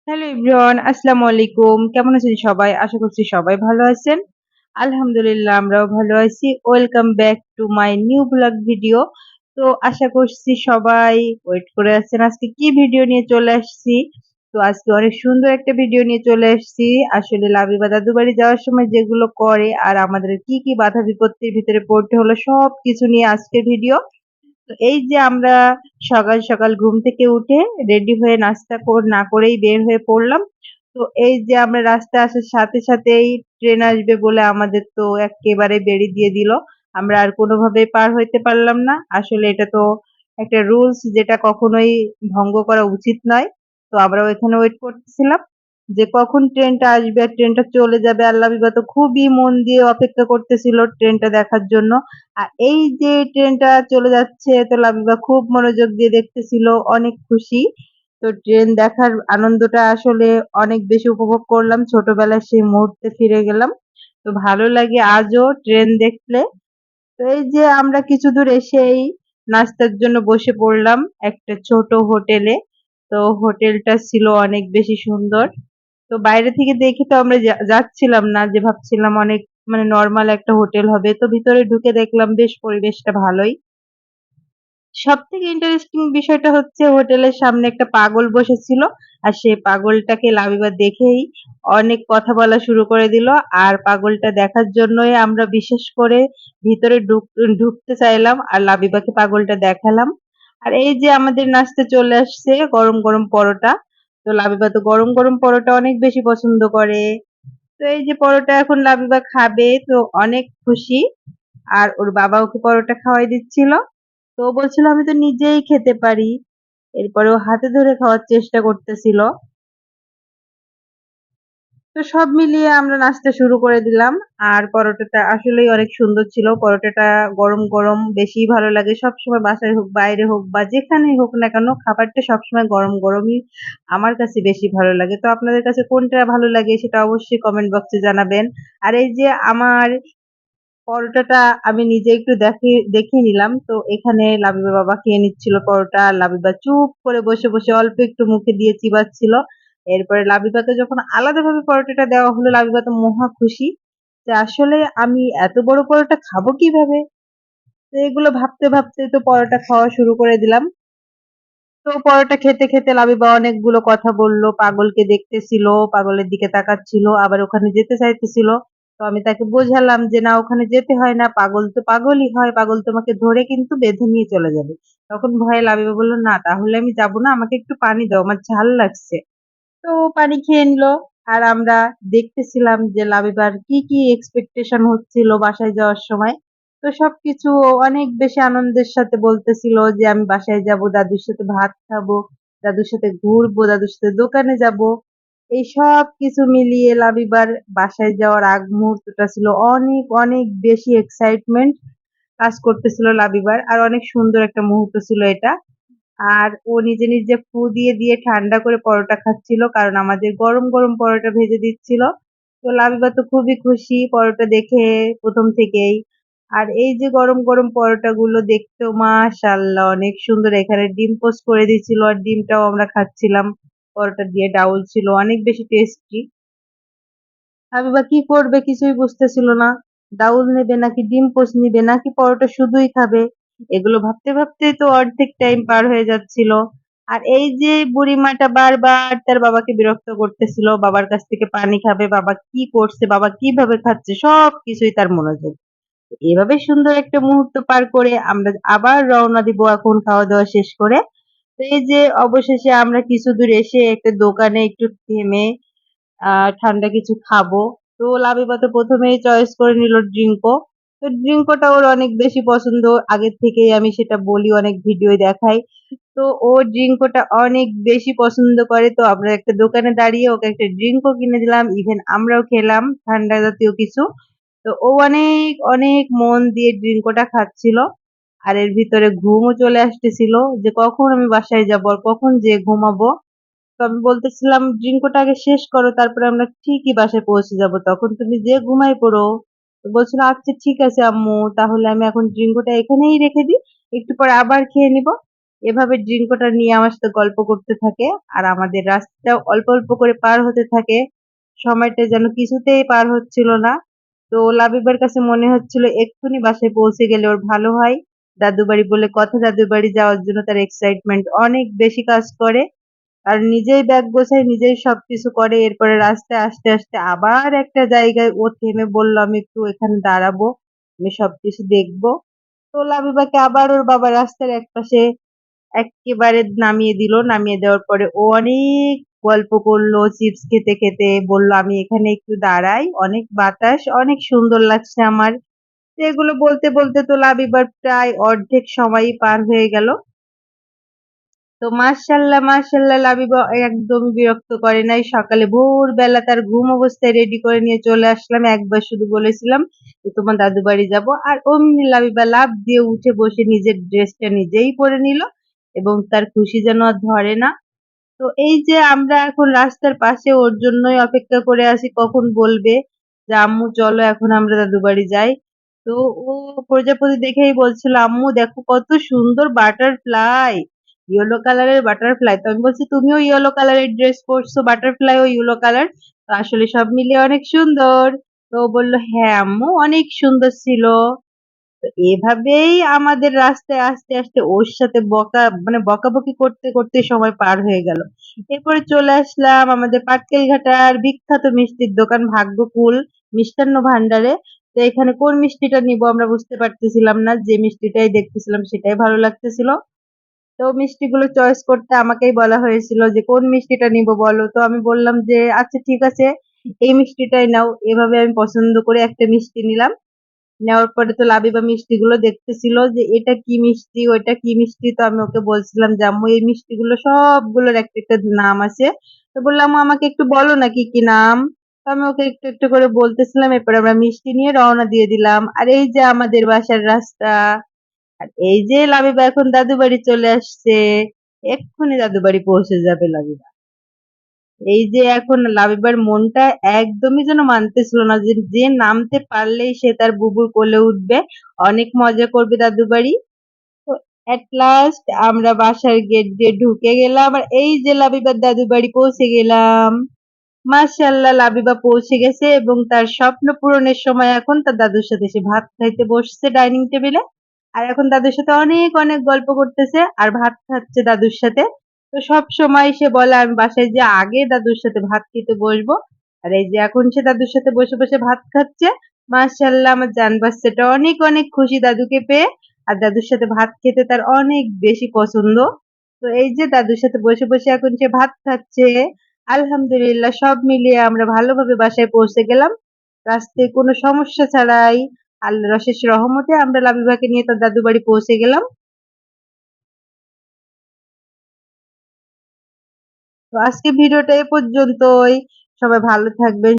Hello everyone, আসসালামু আলাইকুম। কেমন আছেন সবাই? আশা করছি সবাই ভালো আছেন। আলহামদুলিল্লাহ আমরাও ভালো আছি। Welcome back to my new blog video. তো আশা করছি সবাই ওয়েট করে আছেন আজকে কি ভিডিও নিয়ে চলে আসছি। তো আজকে অনেক সুন্দর একটা ভিডিও নিয়ে চলে আসছি। আসলে লাবিবা দাদু বাড়ি যাওয়ার সময় যেগুলো করে আর আমাদের কি বাধা বিপত্তির ভিতরে পড়তে হলো সবকিছু নিয়ে আজকের ভিডিও। তো এই যে আমরা সকাল সকাল ঘুম থেকে উঠে রেডি হয়ে নাস্তা না করেই বের হয়ে পড়লাম। তো এই যে আমরা রাস্তায় আসার সাথে সাথেই ট্রেন আসবে বলে আমাদের তো এক্কেবারে বেড়ি দিয়ে দিল। আমরা আর কোনোভাবেই পার হইতে পারলাম না। আসলে এটা তো একটা রুলস যেটা কখনোই ভঙ্গ করা উচিত নয়। তো আমরা ওইখানে ওয়েট করতেছিলাম যে কখন ট্রেনটা আসবে আর ট্রেনটা চলে যাবে। আল্লাহ বিবাহ তো খুবই মন দিয়ে অপেক্ষা করতেছিল ট্রেনটা দেখার জন্য। আর এই যে ট্রেনটা চলে যাচ্ছে তো লাবিবা খুব মনোযোগ দিয়ে দেখতেছিল, অনেক খুশি। তো ট্রেন দেখার আনন্দটা আসলে অনেক বেশি উপভোগ করলাম। ছোটবেলার সেই মুহূর্তে ফিরে গেলাম। তো ভালো লাগে আজও ট্রেন দেখলে। তো এই যে আমরা কিছু দূর এসেই নাস্তার জন্য বসে পড়লাম একটা ছোট হোটেলে। তো হোটেলটা ছিল অনেক বেশি সুন্দর। তো বাইরে থেকে দেখে তো আমরা যাচ্ছিলাম না, যে ভাবছিলাম অনেক মানে নরমাল একটা হোটেল হবে। তো ভিতরে ঢুকে দেখলাম বেশ পরিবেশটা ভালোই। সবথেকে ইন্টারেস্টিং বিষয়টা হচ্ছে হোটেলের সামনে একটা পাগল বসেছিল। আর সেই পাগলটাকে লাবিবা দেখেই অনেক কথা বলা শুরু করে দিল। আর পাগলটা দেখার জন্যই আমরা বিশেষ করে ভিতরে ঢুকতে চাইলাম আর লাবিবাকে পাগলটা দেখালাম। আর এই যে আমাদের নাস্তা চলে আসছে গরম গরম পরোটা। তো লাবিবা তো গরম গরম পরোটা অনেক বেশি পছন্দ করে। তো এই যে পরোটা এখন লাবিবা খাবে তো অনেক খুশি। আর ওর বাবা ওকে পরোটা খাওয়াই দিচ্ছিল। তো ও বলছিল আমি তো নিজেই খেতে পারি। এরপরে ও হাতে ধরে খাওয়ার চেষ্টা করতেছিল। তো সব মিলিয়ে আমরা নাস্তা শুরু করে দিলাম। আর পরোটাটা আসলেই অনেক সুন্দর ছিল। পরোটাটা গরম গরম বেশিই ভালো লাগে। সবসময় বাসায় হোক, বাইরে হোক বা যেখানেই হোক না কেন খাবারটা সবসময় গরম গরমই আমার কাছে বেশি ভালো লাগে। তো আপনাদের কাছে কোনটা ভালো লাগে সেটা অবশ্যই কমেন্ট বক্সে জানাবেন। আর এই যে আমার পরোটাটা আমি নিজে একটু দেখিয়ে নিলাম। তো এখানে লাবিবার বাবা খেয়ে নিচ্ছিল পরোটা। আর লাবিবা চুপ করে বসে বসে অল্প একটু মুখে দিয়ে চিবাচ্ছিল। এরপরে লাবিবাকে যখন আলাদাভাবে পরোটাটা দেওয়া হলো লাবিবা তো মহা খুশি যে আসলে আমি এত বড় পরোটা খাবো কিভাবে। তো এগুলো ভাবতে ভাবতে তো পরোটা খাওয়া শুরু করে দিলাম। তো পরোটা খেতে খেতে লাবিবা অনেকগুলো কথা বলল, পাগলকে দেখতেছিল, পাগলের দিকে তাকাচ্ছিল, আবার ওখানে যেতে চাইতেছিল। তো আমি তাকে বোঝালাম যে না ওখানে যেতে হয় না, পাগল তো পাগলই হয়, পাগল তোমাকে ধরে কিন্তু বেঁধে নিয়ে চলে যাবে। তখন ভয়ে লাবিবা বলল না তাহলে আমি যাব না, আমাকে একটু পানি দাও, আমার ঝাল লাগছে। তো পানি খেয়ে নিল। আর আমরা দেখতেছিলাম যে লাবিবার কি এক্সপেকটেশন হচ্ছিল বাসায় যাওয়ার সময়। তো সবকিছু ও অনেক বেশি আনন্দের সাথে বলতেছিল যে আমি বাসায় যাব, দাদুর সাথে ভাত খাবো, দাদুর সাথে ঘুরবো, দাদুর সাথে দোকানে যাব। এই সব কিছু মিলিয়ে লাবিবার বাসায় যাওয়ার আগ মুহূর্তটা ছিল অনেক অনেক বেশি এক্সাইটমেন্ট কাজ করতেছিল লাবিবার। আর অনেক সুন্দর একটা মুহূর্ত ছিল এটা। আর ও নিজে নিজে ফু দিয়ে দিয়ে ঠান্ডা করে পরোটা খাচ্ছিল কারণ আমাদের গরম গরম পরোটা ভেজে দিচ্ছিল। তো লাবিবা তো খুবই খুশি পরোটা দেখে প্রথম থেকেই। আর এই যে গরম গরম পরোটাগুলো দেখতেও মাশাআল্লাহ অনেক সুন্দর। এখানে ডিম পোস্ট করে দিচ্ছিল আর ডিমটাও আমরা খাচ্ছিলাম। পরোটা দিয়ে ডাউল ছিল অনেক বেশি টেস্টি। লাবিবা কি করবে কিছুই বুঝতেছিল না। ডাউল নেবে নাকি ডিম পোস্ট নিবে নাকি পরোটা শুধুই খাবে। এগুলো ভাবতে ভাবতেই তো অর্ধেক টাইম পার হয়ে যাচ্ছিল। আর এই যে বুড়িমাটা বারবার তার বাবাকে বিরক্ত করতেছিল, বাবার কাছ থেকে পানি খাবে, বাবা কি করছে, বাবা কিভাবে খাচ্ছে সবকিছুই তার মনোযোগ। তো এভাবে সুন্দর একটা মুহূর্ত পার করে আমরা আবার রওনা দিব এখন খাওয়া দাওয়া শেষ করে। তো এই যে অবশেষে আমরা কিছু দূর এসে একটা দোকানে একটু থেমে ঠান্ডা কিছু খাবো। তো লাবিবা তো ১ম এই চয়েস করে নিল ড্রিঙ্কো। তো ড্রিঙ্কোটা ওর অনেক বেশি পছন্দ। আগের থেকেই আমি সেটা বলি, অনেক ভিডিওয় দেখাই। তো ও ড্রিঙ্কোটা অনেক বেশি পছন্দ করে। তো আমরা একটা দোকানে দাঁড়িয়ে ওকে একটা ড্রিঙ্কও কিনে দিলাম। ইভেন আমরাও খেলাম ঠান্ডা জাতীয় কিছু। তো ও অনেক অনেক মন দিয়ে ড্রিঙ্কোটা খাচ্ছিল। আর এর ভিতরে ঘুমও চলে আসতেছিল যে কখন আমি বাসায় যাবো আর কখন যেয়ে ঘুমাবো। তো আমি বলতেছিলাম ড্রিঙ্কটা আগে শেষ করো তারপরে আমরা ঠিকই বাসায় পৌঁছে যাব, তখন তুমি যে ঘুমাই পড়ো। তো বলছিল আচ্ছা ঠিক আছে আম্মু, তাহলে আমি এখন ড্রিঙ্কটা এখানেই রেখে দিই, একটু পরে আবার খেয়ে নিব। এভাবে ড্রিঙ্কটা নিয়ে আমার সাথে গল্প করতে থাকে। আর আমাদের রাস্তাটাও অল্প, অল্প করে পার হতে থাকে। সময়টা যেন কিছুতেই পার হচ্ছিল না। তো লাবিবার কাছে মনে হচ্ছিল এক্ষুনি বাসায় পৌঁছে গেলে ওর ভালো হয়। দাদুর বাড়ি বলে কথা, দাদুর বাড়ি যাওয়ার জন্য তার এক্সাইটমেন্ট অনেক বেশি কাজ করে। আর নিজেই ব্যাগ গোছায়, নিজেই সবকিছু করে। এরপরে রাস্তায় আসতে, আসতে আবার একটা জায়গায় ও থেমে বলল, "আমি একটু এখানে দাঁড়াবো। আমি সবকিছু দেখবো।" তো লাবিবাকে আবার ওর বাবা রাস্তার একপাশে এক্কেবারে নামিয়ে দিল। নামিয়ে দেওয়ার পরে ও অনেক গল্প করলো, চিপস খেতে, খেতে বলল, "আমি এখানে একটু দাঁড়াই। অনেক বাতাস, অনেক সুন্দর লাগছে আমার।" তো এগুলো বলতে, বলতে তো লাবিবার প্রায় অর্ধেক সময়ই পার হয়ে গেল। তো মাশাআল্লাহ, মাশাআল্লাহ লাবিবা একদমই বিরক্ত করে নাই। সকালে ভোরবেলা তার ঘুম অবস্থায় রেডি করে নিয়ে চলে আসলাম। একবার শুধু বলেছিলাম যে, "তোমার দাদুর বাড়ি যাবো।" আর অমনি লাবিবা লাফ দিয়ে উঠে বসে নিজের ড্রেসটা নিজেই পরে নিল এবং তার খুশি যেন আর ধরে না। তো এই যে আমরা এখন রাস্তার পাশে ওর জন্যই অপেক্ষা করে আছি কখন বলবে যে, "আম্মু চলো এখন আমরা দাদুর বাড়ি যাই।" তো ও প্রজাপতি দেখেই বলছিল, "আম্মু দেখো কত সুন্দর বাটারফ্লাই, ইয়েলো কালারের বাটারফ্লাই।" তো আমি বলছি, "তুমিও ইয়েলো কালারের ড্রেস পরছো, বাটারফ্লাইও ইয়েলো কালার। তো আসলে সব মিলিয়ে অনেক সুন্দর।" তো ও বলল, "হ্যাঁ আম্মু অনেক সুন্দর ছিল।" তো এভাবেই আমাদের রাস্তায় আস্তে, আস্তে ওর সাথে বকাবকি করতে, করতে সময় পার হয়ে গেল। এরপরে চলে আসলাম আমাদের পাটকেলঘাটার বিখ্যাত মিষ্টির দোকান ভাগ্যকুল মিষ্টান্ন ভান্ডারে। তো এখানে কোন মিষ্টিটা নিবো আমরা বুঝতে পারতেছিলাম না। যে মিষ্টিটাই দেখতেছিলাম সেটাই ভালো লাগতেছিল। তো মিষ্টিগুলো চয়েস করতে আমাকেই বলা হয়েছিল যে, "কোন মিষ্টিটা নিবো বলো?" তো আমি বললাম যে, "আচ্ছা ঠিক আছে, এই মিষ্টিটাই নাও।" এভাবে আমি পছন্দ করে একটা মিষ্টি নিলাম। নেওয়ার পরে তো লাবিবা মিষ্টিগুলো দেখতেছিল যে এটা কি মিষ্টি, ওইটা কি মিষ্টি। তো আমি ওকে বলছিলাম যে, "আম্মু এই মিষ্টিগুলো সবগুলোর একটা, একটা নাম আছে।" তো বলল, "আম্মু আমাকে একটু বলো না কি, কি নাম?" তো আমি ওকে একটু, একটু করে বলতেছিলাম। এরপরে আমরা মিষ্টি নিয়ে রওনা দিয়ে দিলাম। আর এই যে আমাদের বাসার রাস্তা। আর এই যে লাবিবা এখন দাদু বাড়ি চলে আসছে। এক্ষুনি দাদু বাড়ি পৌঁছে যাবে লাবিবা। এই যে এখন লাবিবার মনটা একদমই যেন মানতেছিল না যে, যে নামতে পারলেই সে তার বুবুর কোলে উঠবে। অনেক মজা করবে দাদু বাড়ি। তো এট লাস্ট আমরা বাসার গেট দিয়ে ঢুকে গেলাম। আর এই যে লাবিবার দাদু বাড়ি পৌঁছে গেলাম। মাশাআল্লাহ লাবিবা পৌঁছে গেছে এবং তার স্বপ্ন পূরণের সময় এখন তার দাদুর সাথে সে ভাত খাইতে বসছে ডাইনিং টেবিলে। আর এখন দাদুর সাথে অনেক, অনেক গল্প করতেছে আর ভাত খাচ্ছে দাদুর সাথে। তো সবসময় সে বলে আমি বাসায় যেয়ে আগে দাদুর সাথে ভাত খেতে বসবো। আর এই যে এখন সে দাদুর সাথে বসে, বসে ভাত খাচ্ছে। মাশাআল্লাহ আমার জান বাচ্চাটা অনেক, অনেক খুশি দাদুকে পেয়ে। আর দাদুর সাথে ভাত খেতে তার অনেক বেশি পছন্দ। তো এই যে দাদুর সাথে বসে, বসে এখন সে ভাত খাচ্ছে। আলহামদুলিল্লাহ সব মিলিয়ে আমরা ভালোভাবে বাসায় পৌঁছে গেলাম। রাস্তায় কোনো সমস্যা ছাড়াই। আল্লাহর অশেষ রহমতে আমরা লাবিবাকে নিয়ে তার দাদুর বাড়ি পৌঁছে গেলাম। তো আজকে ভিডিওটা এ পর্যন্তই। সবাই ভালো থাকবেন।